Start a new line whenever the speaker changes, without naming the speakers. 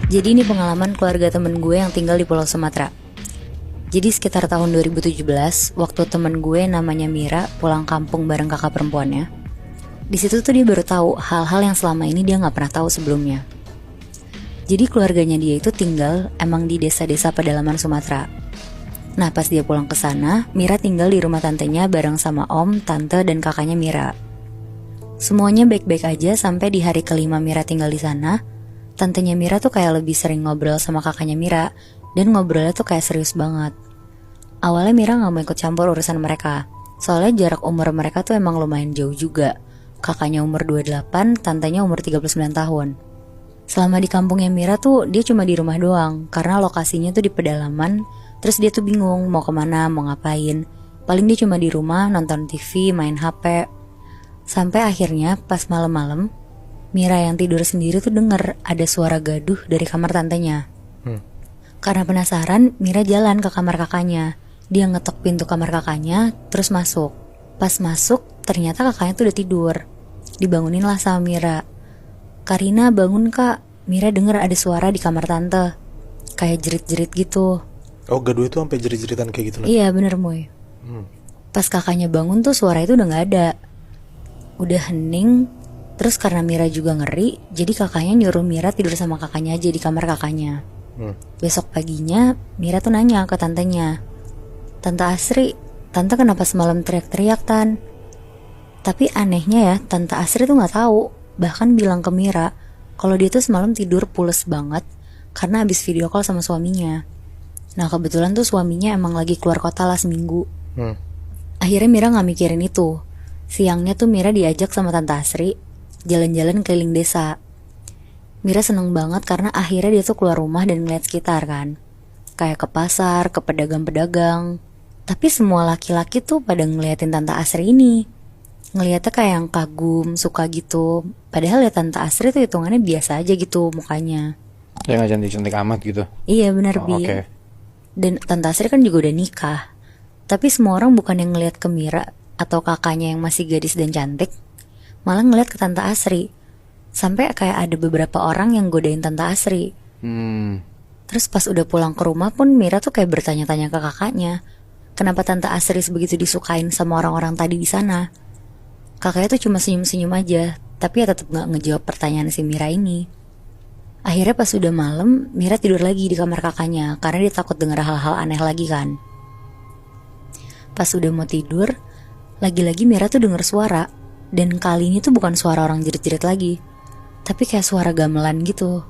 Jadi ini pengalaman keluarga temen gue yang tinggal di Pulau Sumatera. Jadi sekitar tahun 2017, waktu temen gue namanya Mira pulang kampung bareng kakak perempuannya. Di situ tuh dia baru tahu hal-hal yang selama ini dia nggak pernah tahu sebelumnya. Jadi keluarganya dia itu tinggal emang di desa-desa pedalaman Sumatera. Nah pas dia pulang ke sana, Mira tinggal di rumah tantenya bareng sama om, tante, dan kakaknya Mira. Semuanya baik-baik aja sampai di hari kelima Mira tinggal di sana. Tantenya Mira tuh kayak lebih sering ngobrol sama kakaknya Mira, dan ngobrolnya tuh kayak serius banget. Awalnya Mira gak mau ikut campur urusan mereka, soalnya jarak umur mereka tuh emang lumayan jauh juga. Kakaknya umur 28, tantenya umur 39 tahun. Selama di kampungnya Mira tuh dia cuma di rumah doang, karena lokasinya tuh di pedalaman. Terus dia tuh bingung mau kemana, mau ngapain. Paling dia cuma di rumah nonton TV, main HP. Sampai akhirnya pas malam-malam Mira yang tidur sendiri tuh denger ada suara gaduh dari kamar tantenya. Karena penasaran, Mira jalan ke kamar kakaknya. Dia ngetok pintu kamar kakaknya, terus masuk. Pas masuk, ternyata kakaknya tuh udah tidur. Dibangunin lah sama Mira. "Karina, bangun kak." Mira denger ada suara di kamar tante, kayak jerit-jerit gitu.
Oh, gaduh itu sampai jerit-jeritan kayak gitu loh.
Iya bener Moy. Pas kakaknya bangun tuh suara itu udah gak ada. Udah hening. Terus karena Mira juga ngeri, jadi kakaknya nyuruh Mira tidur sama kakaknya aja di kamar kakaknya. Besok paginya Mira tuh nanya ke tantenya, "Tante Asri, tante kenapa semalam teriak-teriak Tan?" Tapi anehnya ya, Tante Asri tuh gak tahu. Bahkan bilang ke Mira kalau dia tuh semalam tidur pules banget karena habis video call sama suaminya. Nah kebetulan tuh suaminya emang lagi keluar kota lah seminggu. Akhirnya Mira gak mikirin itu. Siangnya tuh Mira diajak sama Tante Asri jalan-jalan keliling desa. Mira seneng banget karena akhirnya dia tuh keluar rumah dan ngeliat sekitar kan. Kayak ke pasar, ke pedagang-pedagang. Tapi semua laki-laki tuh pada ngeliatin Tante Asri ini. Ngeliatnya kayak yang kagum, suka gitu. Padahal ya Tante Asri tuh hitungannya biasa aja gitu mukanya.
Ya gak cantik-cantik amat gitu.
Iya benar Bi.
Oke.
Dan Tante Asri kan juga udah nikah. Tapi semua orang bukan yang ngeliat ke Mira atau kakaknya yang masih gadis dan cantik, malah ngeliat ke Tante Asri. Sampai kayak ada beberapa orang yang godain Tante Asri. Terus pas udah pulang ke rumah pun Mira tuh kayak bertanya-tanya ke kakaknya, kenapa Tante Asri sebegitu disukain sama orang-orang tadi di sana. Kakaknya tuh cuma senyum-senyum aja, tapi ya tetap gak ngejawab pertanyaan si Mira ini. Akhirnya pas udah malam, Mira tidur lagi di kamar kakaknya karena dia takut denger hal-hal aneh lagi kan. Pas udah mau tidur, lagi-lagi Mira tuh denger suara. Dan kali ini tuh bukan suara orang jerit-jerit lagi, tapi kayak suara gamelan gitu.